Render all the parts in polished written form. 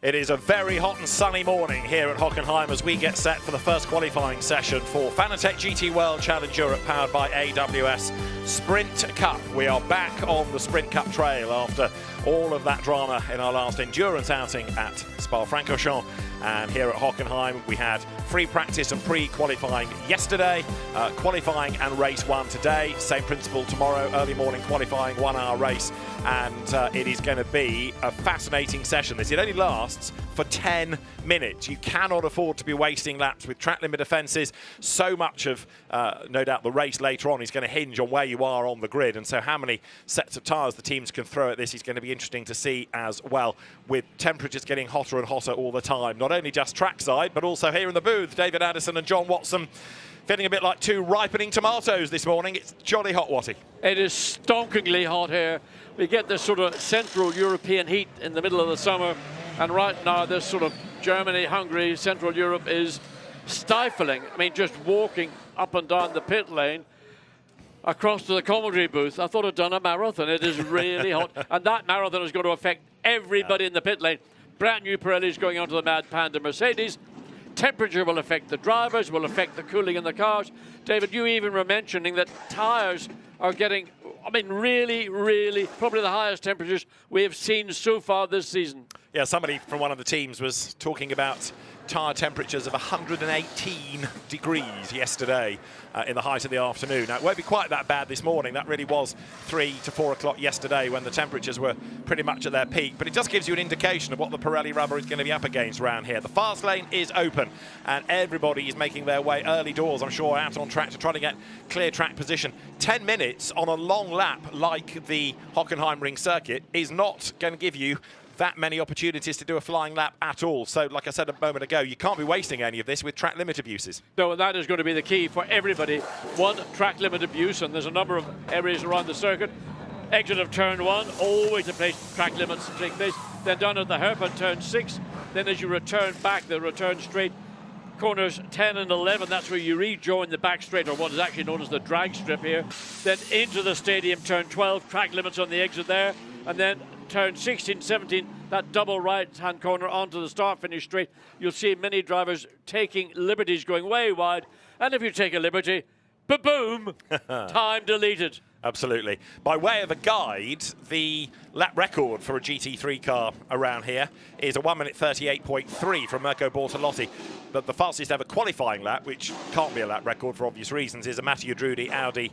It is a very hot and sunny morning here at Hockenheim as we get set for the first qualifying session for Fanatec GT World Challenge Europe powered by AWS Sprint Cup. We are back on the Sprint Cup trail after all of that drama in our last endurance outing at Spa-Francorchamps. And here at Hockenheim we had free practice and pre-qualifying yesterday, qualifying and race one today, same principle tomorrow, early morning qualifying, 1 hour race, and it is going to be a fascinating session. This it only lasts for 10 minutes. You cannot afford to be wasting laps with track limit offences. So much of no doubt the race later on is going to hinge on where you are on the grid, and so how many sets of tyres the teams can throw at this is going to be interesting to see as well, with temperatures getting hotter and hotter all the time, not only just trackside but also here in the booth. David Addison and John Watson feeling a bit like two ripening tomatoes this morning. It's jolly hot, Watty. It is stonkingly hot here. We get this sort of Central European heat in the middle of the summer, and right now this sort of Germany, Hungary, Central Europe is stifling. I mean, just walking up and down the pit lane across to the commentary booth, I thought I'd done a marathon. It is really hot, and that marathon is going to affect everybody in the pit lane. Brand new Pirellis going onto the Mad Panda Mercedes. Temperature will affect the drivers, will affect the cooling in the cars. David, you even were mentioning that tyres are getting, I mean, really, really, probably the highest temperatures we have seen so far this season. Yeah, somebody from one of the teams was talking about tyre temperatures of 118 degrees yesterday in the height of the afternoon. Now, it won't be quite that bad this morning. That really was 3 to 4 o'clock yesterday when the temperatures were pretty much at their peak. But it just gives you an indication of what the Pirelli rubber is going to be up against around here. The fast lane is open and everybody is making their way early doors, I'm sure, out on track to try to get clear track position. 10 minutes on a long lap like the Hockenheim Ring circuit is not going to give you that many opportunities to do a flying lap at all. So, like I said a moment ago, you can't be wasting any of this with track limit abuses. No, and that is going to be the key for everybody. One, track limit abuse, and there's a number of areas around the circuit. Exit of turn 1, always the place track limits take place. Then down at the hairpin, turn 6. Then as you return back, the return straight, corners 10 and 11, that's where you rejoin the back straight, or what is actually known as the drag strip here. Then into the stadium, turn 12, track limits on the exit there, and then turn 16, 17, that double right-hand corner onto the start-finish straight. You'll see many drivers taking liberties, going way wide. And if you take a liberty, ba-boom, time deleted. Absolutely. By way of a guide, the lap record for a GT3 car around here is a 1 minute 38.3 from Mirko Bortolotti. But the fastest ever qualifying lap, which can't be a lap record for obvious reasons, is a Matteo Drudi Audi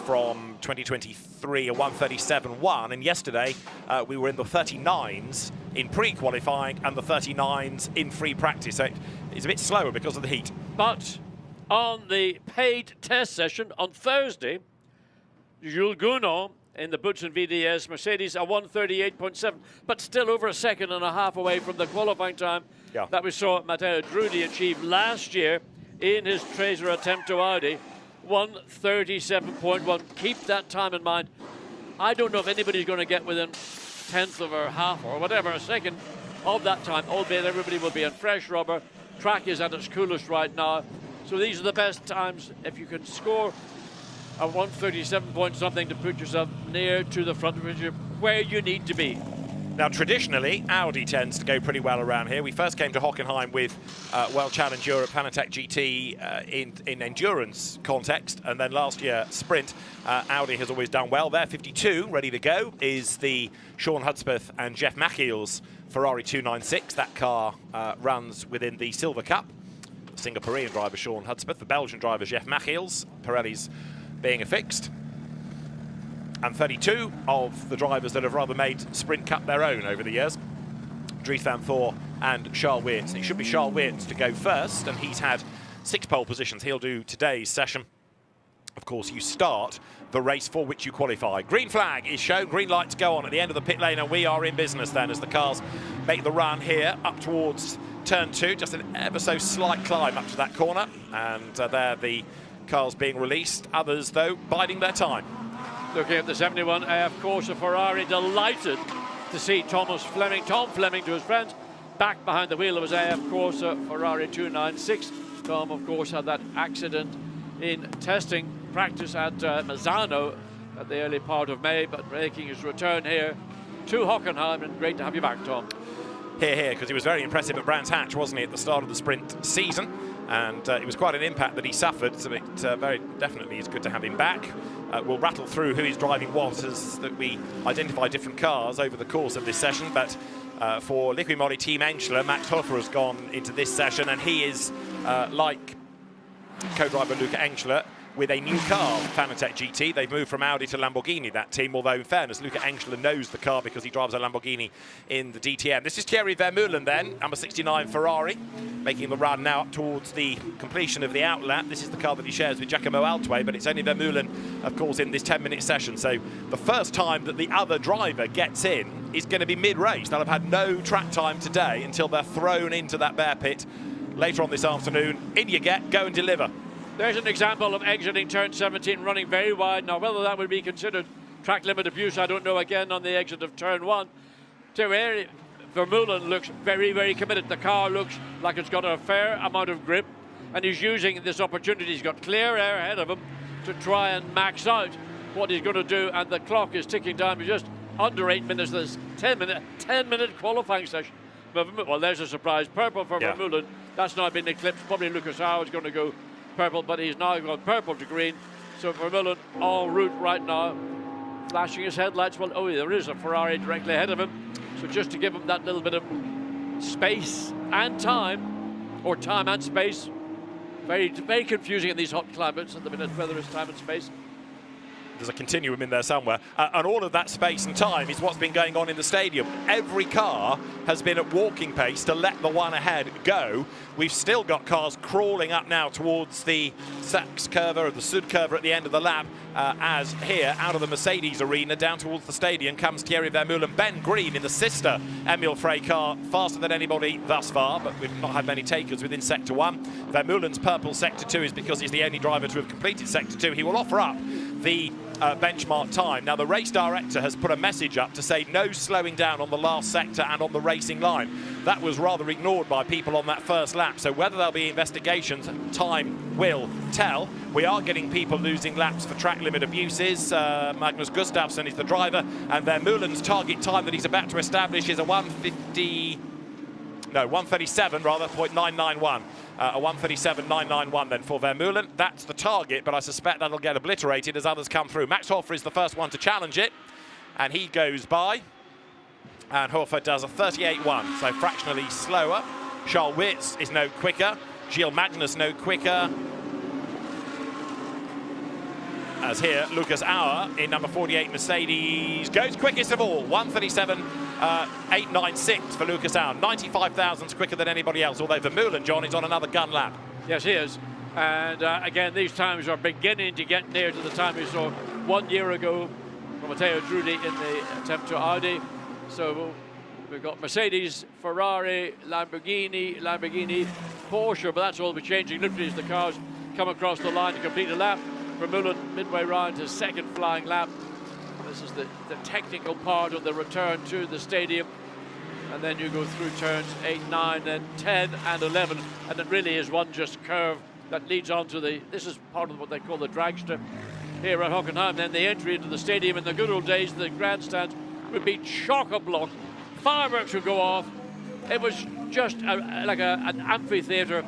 from 2023, a 1:37.1. And yesterday we were in the 39s in pre-qualifying and the 39s in free practice. So it's a bit slower because of the heat. But on the paid test session on Thursday, Jules Gounon in the Butch and VDS Mercedes, a 1:38.7, but still over a second and a half away from the qualifying time that we saw Matteo Drudi achieve last year in his Tracer attempt to Audi, 1:37.1. Keep that time in mind. I don't know if anybody's going to get within tenth of a half or whatever, a second of that time, albeit everybody will be in fresh rubber. Track is at its coolest right now. So these are the best times if you can score a 1:37 point something to put yourself near to the front of where you need to be. Now, traditionally, Audi tends to go pretty well around here. We first came to Hockenheim with World Challenge Europe Fanatec GT in endurance context, and then last year Sprint. Audi has always done well. There, 52, ready to go, is the Sean Hudspeth and Jeff Machiel's Ferrari 296. That car runs within the Silver Cup. The Singaporean driver Sean Hudspeth, the Belgian driver Jeff Machiel's, Pirelli's being affixed, and 32 of the drivers that have rather made Sprint Cup their own over the years. Dries van Thor and Charles Weerts. It should be Charles Weerts to go first, and he's had 6 pole positions. He'll do today's session. Of course, you start the race for which you qualify. Green flag is shown, green light to go on at the end of the pit lane, and we are in business then as the cars make the run here up towards turn 2. Just an ever so slight climb up to that corner, and there the cars being released. Others, though, biding their time. Looking at the 71 AF Corsa Ferrari, delighted to see Tom Fleming to his friends, back behind the wheel of his AF Corsa Ferrari 296. Tom, of course, had that accident in testing practice at Mazzano at the early part of May, but making his return here to Hockenheim, and great to have you back, Tom. here, because he was very impressive at Brands Hatch, wasn't he, at the start of the sprint season? And it was quite an impact that he suffered, so it very definitely is good to have him back. We'll rattle through who he's driving what as that we identify different cars over the course of this session, but for Liqui Moly Team Enschler, Max Hofer has gone into this session, and he is, like co-driver Luca Enschler, with a new car, Fanatec GT. They've moved from Audi to Lamborghini, that team, although in fairness, Luca Enschler knows the car because he drives a Lamborghini in the DTM. This is Thierry Vermeulen then, number 69 Ferrari, making the run now up towards the completion of the outlap. This is the car that he shares with Giacomo Altway, but it's only Vermeulen, of course, in this 10-minute session. So the first time that the other driver gets in is going to be mid-race. They'll have had no track time today until they're thrown into that bear pit later on this afternoon. In you get, go and deliver. There's an example of exiting turn 17, running very wide. Now, whether that would be considered track limit abuse, I don't know. Again, on the exit of turn 1. Vermeulen looks very, very committed. The car looks like it's got a fair amount of grip, and he's using this opportunity. He's got clear air ahead of him to try and max out what he's going to do, and the clock is ticking down. We're just under 8 minutes. There's 10-minute qualifying session. Well, there's a surprise. Purple for Vermeulen. That's now been eclipsed. Probably Lucas Howe is going to go purple, but he's now gone purple to green. So Vermeulen en route right now, flashing his headlights. Well, oh, there is a Ferrari directly ahead of him. So just to give him that little bit of space and time, or time and space. Very, very confusing in these hot climates at the minute, whether it's time and space. There's a continuum in there somewhere. And all of that space and time is what's been going on in the stadium. Every car has been at walking pace to let the one ahead go. We've still got cars crawling up now towards the Sachs curve or the Sud curve at the end of the lap, as here, out of the Mercedes arena, down towards the stadium comes Thierry Vermeulen. Ben Green in the sister Emile Frey car, faster than anybody thus far, but we've not had many takers within Sector 1. Vermeulen's purple Sector 2 is because he's the only driver to have completed Sector 2. He will offer up the benchmark time. Now, the race director has put a message up to say no slowing down on the last sector and on the racing line. That was rather ignored by people on that first lap. So whether there'll be investigations, time will tell. We are getting people losing laps for track limit abuses. Magnus Gustafsson is the driver, and Vermeulen's target time that he's about to establish is a 1:37 rather, 0.991. A 1:37.991 then for Vermeulen. That's the target, but I suspect that'll get obliterated as others come through. Max Hofer is the first one to challenge it, and he goes by. And Hofer does a 38.1, so fractionally slower. Charles Wirtz is no quicker. Gilles Magnus no quicker. As here, Lucas Auer in number 48 Mercedes goes quickest of all, 1:37.896 for Lucas Auer, 95 thousandths quicker than anybody else, although Vermeulen, John, is on another gun lap. Yes, he is. And again, these times are beginning to get near to the time we saw 1 year ago from Matteo Drudi in the attempt to Audi. So we've got Mercedes, Ferrari, Lamborghini, Porsche, but that's all we're changing literally as the cars come across the line to complete a lap. Vermeulen midway round his second flying lap. This is the technical part of the return to the stadium. And then you go through turns 8, 9, then 10 and 11. And it really is one just curve that leads on to this is part of what they call the drag strip here at Hockenheim. Then the entry into the stadium. In the good old days, the grandstands would be chock-a-block. Fireworks would go off. It was just like an amphitheater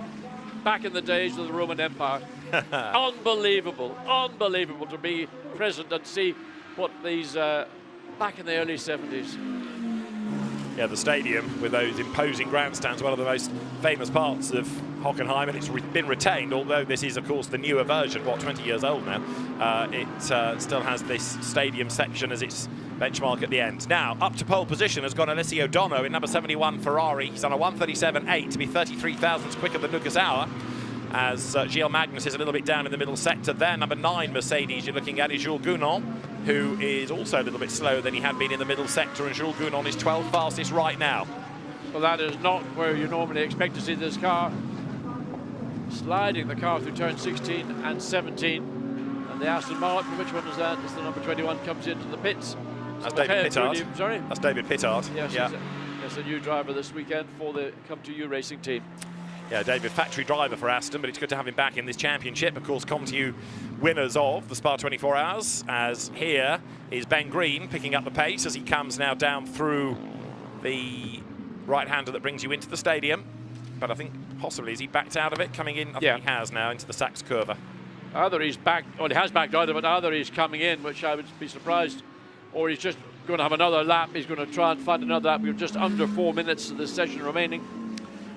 back in the days of the Roman Empire. Unbelievable to be present and see what these back in the early 70s. Yeah, the stadium with those imposing grandstands, one of the most famous parts of Hockenheim, and it's been retained, although this is, of course, the newer version, 20 years old now. It still has this stadium section as its benchmark at the end. Now, up to pole position has gone Alessio Dono in number 71 Ferrari. He's on a 1:37.8 to be 33 thousandths quicker than Lucas Auer, as Gilles Magnus is a little bit down in the middle sector there. Number 9 Mercedes you're looking at is Jules Gounon, who is also a little bit slower than he had been in the middle sector, and Jules Gounon is 12th fastest right now. Well, that is not where you normally expect to see this car. Sliding the car through turn 16 and 17. And the Aston Martin, which one is that? It's the number 21, comes into the pits. That's David Pittard. Sorry? That's David Pittard. Yes, yeah. He's a new driver this weekend for the Come2U racing team. Yeah, David, factory driver for Aston, but it's good to have him back in this championship. Of course, Come2U winners of the Spa 24 Hours, as here is Ben Green picking up the pace as he comes now down through the right-hander that brings you into the stadium. But I think possibly, is he backed out of it, coming in? I think he has now, into the Sachs curva. Either he's back, or he has backed out of it, either he's coming in, which I would be surprised, or he's just going to have another lap. He's going to try and find another lap. We're just under 4 minutes of this session remaining.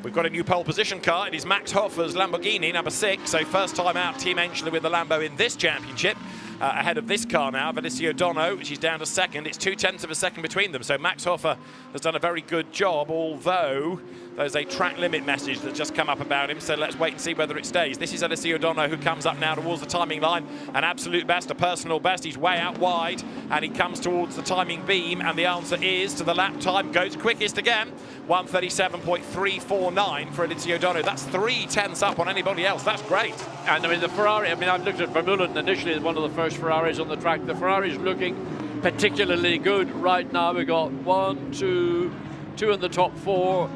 We've got a new pole position car. It is Max Hoffer's Lamborghini, number 6. So first time out, Team Angela with the Lambo in this championship. Ahead of this car now, Valicio Dono, which is down to second. It's 0.2 of a second between them. So Max Hoffer has done a very good job, although there's a track limit message that's just come up about him. So let's wait and see whether it stays. This is Valicio Dono, who comes up now towards the timing line. An absolute best, a personal best. He's way out wide, and he comes towards the timing beam. And the answer is, to the lap time, goes quickest again. 1:37.349 for Valicio Dono. That's 0.3 up on anybody else. That's great. And I mean, the Ferrari, I mean, I've looked at Vermeulen initially, one of the first Ferraris on the track. The Ferrari's looking particularly good right now. We've got 1, 2 in the top 4,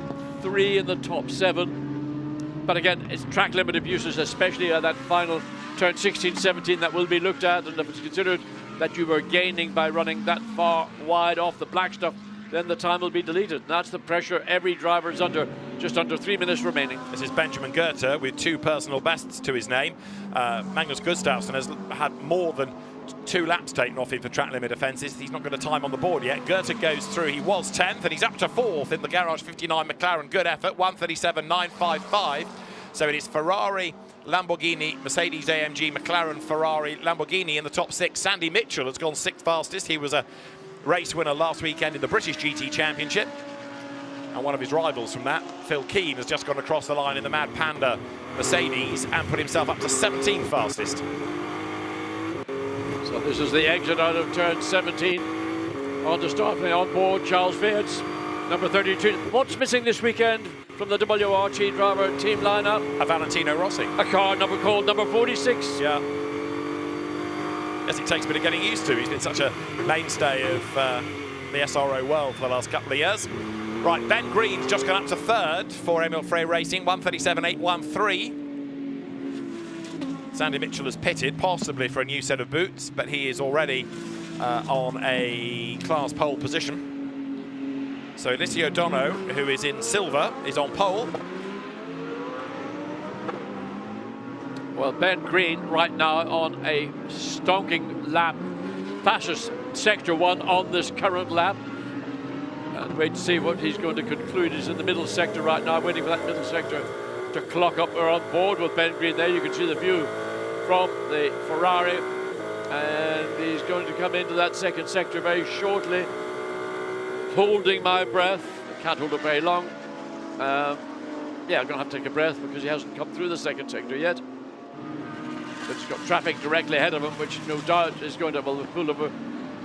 3 in the top 7. But again, it's track limit abuses, especially at that final turn 16, 17, that will be looked at. And if it's considered that you were gaining by running that far wide off the black stuff, then the time will be deleted. And that's the pressure every driver is under. Just under 3 minutes remaining. This is Benjamin Goethe with 2 personal bests to his name. Magnus Gustafsson has had more than 2 laps taken off him for track limit offences. He's not got a time on the board yet. Goethe goes through. He was 10th, and he's up to 4th in the Garage 59 McLaren. Good effort, 1:37.955. So it is Ferrari, Lamborghini, Mercedes-AMG, McLaren, Ferrari, Lamborghini in the top 6. Sandy Mitchell has gone 6th fastest. He was a race winner last weekend in the British GT Championship. And one of his rivals from that, Phil Keane, has just gone across the line in the Mad Panda Mercedes and put himself up to 17th fastest. So this is the exit out of turn 17. On to Starfley on board, Charles Fiat's number 32. What's missing this weekend from the WRT driver team lineup? A Valentino Rossi. A car number called number 46. Yeah. Yes, it takes a bit of getting used to. He's been such a mainstay of the SRO world for the last couple of years. Right, Ben Green's just gone up to 3rd for Emil Frey Racing, 1:37.813. Sandy Mitchell has pitted, possibly for a new set of boots, but he is already on a class pole position. So Valicio Dono, who is in silver, is on pole. Well, Ben Green right now on a stonking lap, fastest sector 1 on this current lap. And wait to see what he's going to conclude. He's in the middle sector right now, waiting for that middle sector to clock up. We're on board with Ben Green there. You can see the view from the Ferrari. And he's going to come into that second sector very shortly. Holding my breath. I can't hold it very long. Yeah, I'm going to have to take a breath because he hasn't come through the second sector yet. But he's got traffic directly ahead of him, which no doubt is going to pull over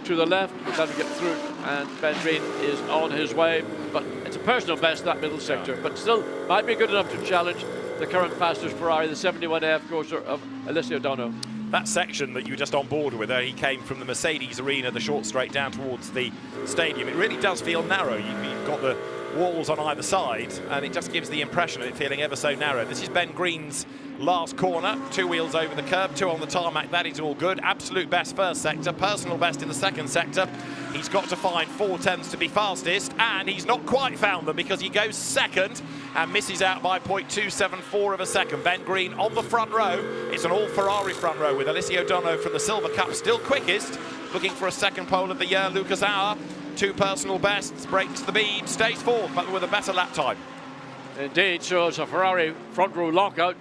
to the left, but that'll get through, and Ben Green is on his way. But it's a personal best, that middle sector, but still might be good enough to challenge the current fastest Ferrari, the 71AF Corsa of Valicio Dono. That section that you were just on board with, he came from the Mercedes arena, the short straight down towards the stadium. It really does feel narrow. You've got the walls on either side, and it just gives the impression of it feeling ever so narrow. This is Ben Green's last corner, 2 wheels over the curb, 2 on the tarmac. That is all good. Absolute best first sector, personal best in the second sector. He's got to find 4/10 to be fastest, and he's not quite found them because he goes second and misses out by 0.274 of a second. Ben Green on the front row. It's an all Ferrari front row with Valicio Dono from the Silver Cup still quickest, looking for a second pole of the year. Lucas Auer, 2 personal bests, breaks the beam, stays 4th, but with a better lap time. Indeed, so it's a Ferrari front row lockout.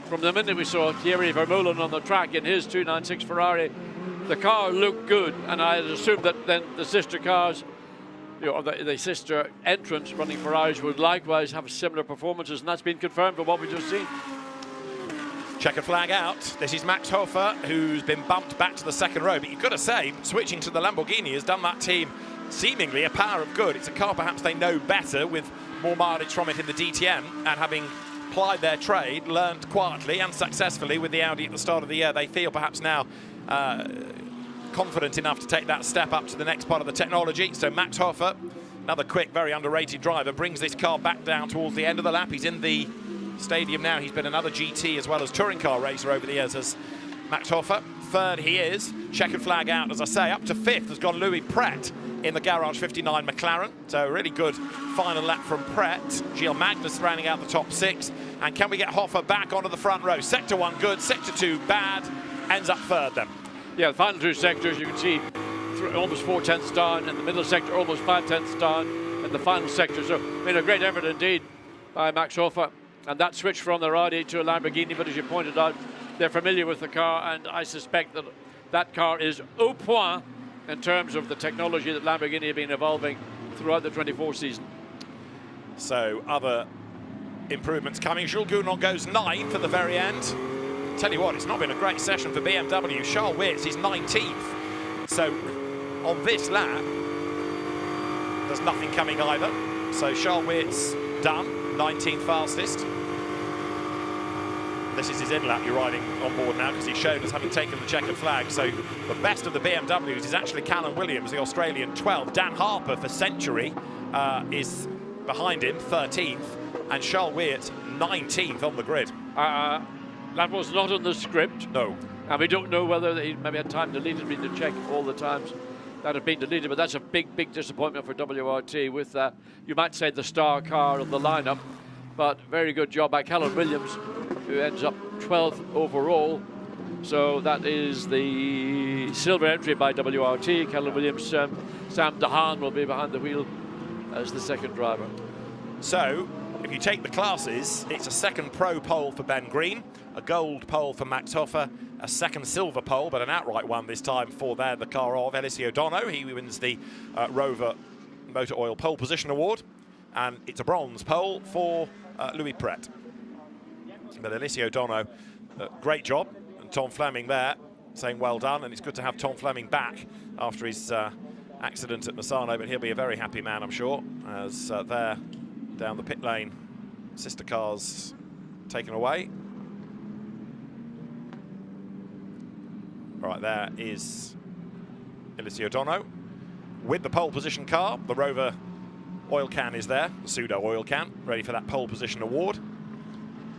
From the minute we saw Thierry Vermeulen on the track in his 296 Ferrari, the car looked good, and I had assumed that then the sister cars, you know, the sister entrants running Ferraris would likewise have similar performances, and that's been confirmed for what we've just seen. Checkered flag out. This is Max Hofer, who's been bumped back to the second row, but you've got to say, switching to the Lamborghini has done that team seemingly a power of good. It's a car perhaps they know better, with more mileage from it in the DTM, and having plied their trade, learned quietly and successfully with the Audi at the start of the year, they feel perhaps now confident enough to take that step up to the next part of the technology. So Max Hofer, another quick, very underrated driver, brings this car back down towards the end of the lap. He's in the stadium now. He's been another GT as well as touring car racer over the years as Max Hofer. 3rd he is. Checkered flag out, as I say. Up to 5th has gone Louis Pret in the Garage 59 McLaren. So a really good final lap from Pret. Gilles Magnus rounding out the top 6. And can we get Hoffa back onto the front row? Sector 1 good, Sector 2 bad, ends up third then. Yeah, the final 2 sectors, you can see almost 4/10 down, in the middle sector almost 5/10 down, in the final sector. So, I mean, a great effort indeed by Max Hoffa. And that switch from the Audi to a Lamborghini, but as you pointed out, they're familiar with the car, and I suspect that that car is au point in terms of the technology that Lamborghini have been evolving throughout the 24 season. So other improvements coming. Jules Gounon goes 9 for the very end. Tell you what, it's not been a great session for BMW. Charles Wirtz is 19th. So on this lap, there's nothing coming either. So Charles Wirtz done, 19th fastest. This is his in-lap you're riding on board now, because he's shown as having taken the checkered flag. So the best of the BMWs is actually Callum Williams, the Australian, 12th. Dan Harper for Century is behind him, 13th. And Charles Wirtz, 19th on the grid. That was not on the script. No. And we don't know whether he maybe had time deleted, been to check all the times that have been deleted, but that's a big, big disappointment for WRT with, you might say, the star car of the lineup. But very good job by Callum Williams, who ends up 12th overall. So that is the silver entry by WRT. Callum Williams, Sam Dehaan will be behind the wheel as the second driver. So, if you take the classes, it's a second pro pole for Ben Green, a gold pole for Max Hoffa, a second silver pole, but an outright one this time for the car of Eliseo O'Donoghue. He wins the Rover Motor Oil Pole Position Award, and it's a bronze pole for Louis Pret. But Eliseo O'Donoghue, great job, and Tom Fleming there saying well done, and it's good to have Tom Fleming back after his accident at Misano, but he'll be a very happy man, I'm sure, as there down the pit lane, sister cars taken away. Right, there is Eliseo O'Donoghue with the pole position car. The Rover oil can is there, the pseudo oil can, ready for that pole position award.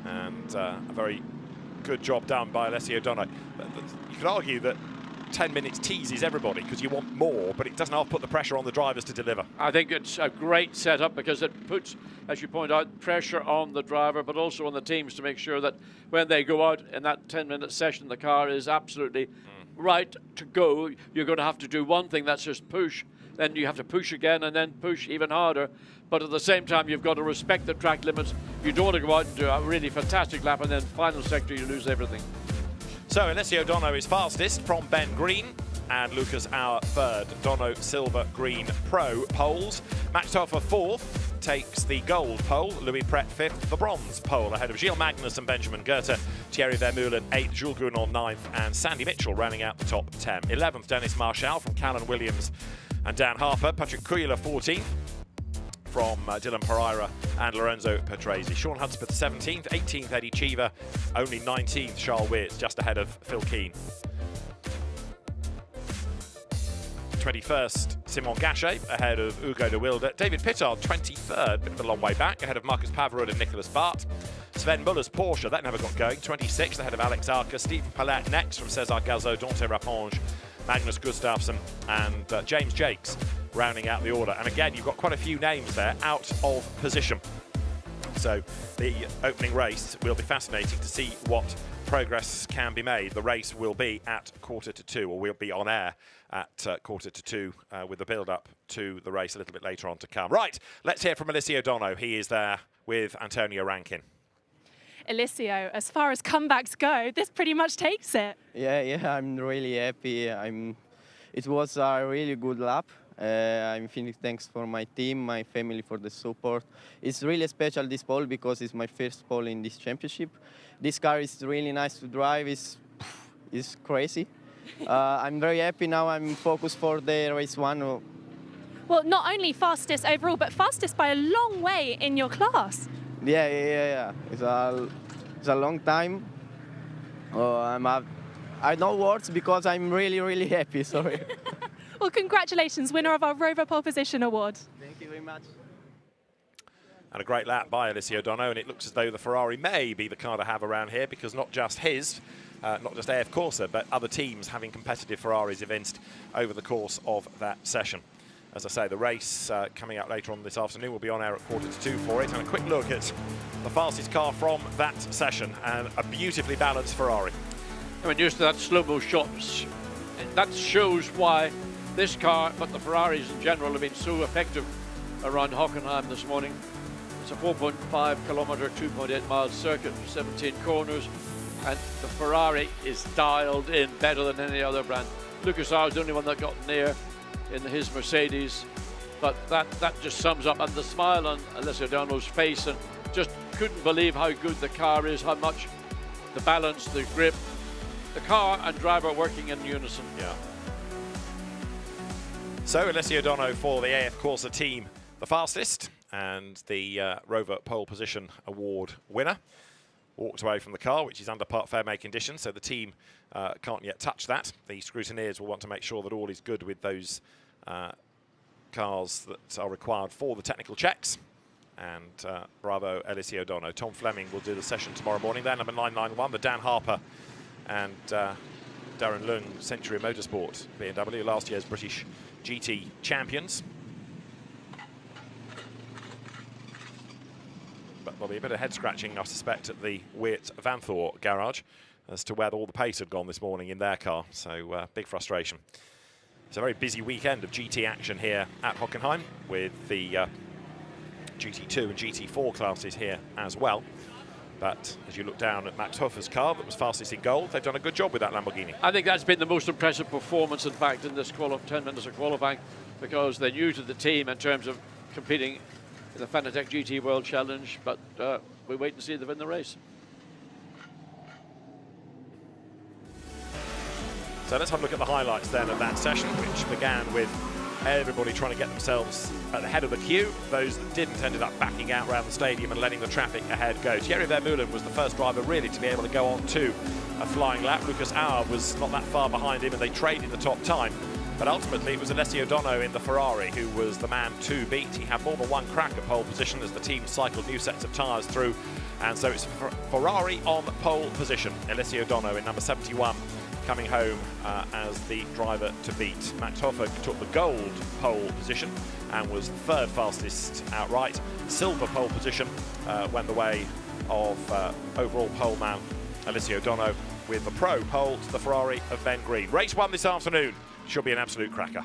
And a very good job done by Eliseo O'Donoghue. You could argue that 10 minutes teases everybody because you want more, but it doesn't half put the pressure on the drivers to deliver. I think it's a great setup because it puts, as you point out, pressure on the driver, but also on the teams to make sure that when they go out in that 10-minute session, the car is absolutely right to go. You're going to have to do one thing, that's just push. Then you have to push again and then push even harder. But at the same time, you've got to respect the track limits. You don't want to go out and do a really fantastic lap and then final sector, you lose everything. So Eliseo O'Donoghue is fastest from Ben Green, and Lucas Auer third. O'Donoghue silver, green pro poles. Max Hoffa fourth, takes the gold pole. Louis Pret fifth, the bronze pole, ahead of Gilles Magnus and Benjamin Goethe. Thierry Vermeulen eighth, Jules Gounon ninth, and Sandy Mitchell rounding out the top 10. 11th, Dennis Marshall from Callum Williams and Dan Harper. Patrick Kuyler 14th. From Dylan Pereira and Lorenzo Petresi. Sean Hudspeth 17th, 18th Eddie Cheever, only 19th Charles Wirtz, just ahead of Phil Keane. 21st Simon Gachet, ahead of Hugo de Wilde. David Pittard 23rd, bit of a long way back, ahead of Marcus Pavarud and Nicholas Bart. Sven Muller's Porsche, that never got going, 26th, ahead of Alex Arca. Stephen Palette next from César Gazot, Dante Rapponge, Magnus Gustafsson and James Jakes rounding out the order. And again, you've got quite a few names there out of position. So the opening race will be fascinating to see what progress can be made. The race will be at 1:45, or we'll be on air at 1:45 with the build-up to the race a little bit later on to come. Right, let's hear from Eliseo O'Donoghue. He is there with Antonio Rankin. Eliseo, as far as comebacks go, this pretty much takes it. Yeah, I'm really happy. It was a really good lap. I'm feeling thanks for my team, my family for the support. It's really special, this pole, because it's my first pole in this championship. This car is really nice to drive. It's crazy. I'm very happy now. I'm focused for the race one. Well, not only fastest overall, but fastest by a long way in your class. Yeah. It's a long time. I know words because I'm really happy. Sorry. Well, congratulations, winner of our Rover Pole Position Award. Thank you very much. And a great lap by Eliseo O'Donoghue, and it looks as though the Ferrari may be the car to have around here, because not just his, not just AF Corsa, but other teams having competitive Ferraris evinced over the course of that session. as I say, the race coming up later on this afternoon will be on air at 1:45 for it. And a quick look at the fastest car from that session, and a beautifully balanced Ferrari. I mean, used to that slow-mo shots. And that shows why this car, but the Ferraris in general, have been so effective around Hockenheim this morning. It's a 4.5 kilometre, 2.8 mile circuit, 17 corners, and the Ferrari is dialed in better than any other brand. Lucas Auer's the only one that got near in his Mercedes, but that just sums up, and the smile on Alessio Donno's face, and just couldn't believe how good the car is, how much the balance, the grip, the car and driver working in unison. Yeah. So Alessio Donno for the AF Corsa team, the fastest, and the Rover pole position award winner. Walked away from the car, which is under part fair make conditions, so the team can't yet touch that. The scrutineers will want to make sure that all is good with those cars that are required for the technical checks. And bravo, Alessio Donno. Tom Fleming will do the session tomorrow morning. Then number 991, the Dan Harper and Darren Lung, Century Motorsport BMW, last year's British GT champions. But there'll be a bit of head scratching, I suspect, at the Weert Vanthor garage as to where all the pace had gone this morning in their car. So big frustration. It's a very busy weekend of GT action here at Hockenheim, with the GT2 and GT4 classes here as well. But as you look down at Max Hoffer's car that was fastest in gold, they've done a good job with that Lamborghini. I think that's been the most impressive performance, in fact, in this 10 minutes of qualifying, because they're new to the team in terms of competing in the Fanatec GT World Challenge, but we wait and see them in the race. So let's have a look at the highlights then of that session, which began with everybody trying to get themselves at the head of the queue. Those that didn't ended up backing out around the stadium and letting the traffic ahead go. Thierry Vermeulen was the first driver really to be able to go on to a flying lap. Lucas Auer was not that far behind him, and they traded the top time. But ultimately, it was Alessio Donno in the Ferrari who was the man to beat. He had more than one crack at pole position as the team cycled new sets of tyres through. And so it's Ferrari on pole position. Alessio Donno in number 71 coming home as the driver to beat. Max Hoffer took the gold pole position and was third fastest outright. Silver pole position went the way of overall pole man Alessio Donno, with the pro pole to the Ferrari of Ben Green. Race 1 this afternoon should be an absolute cracker.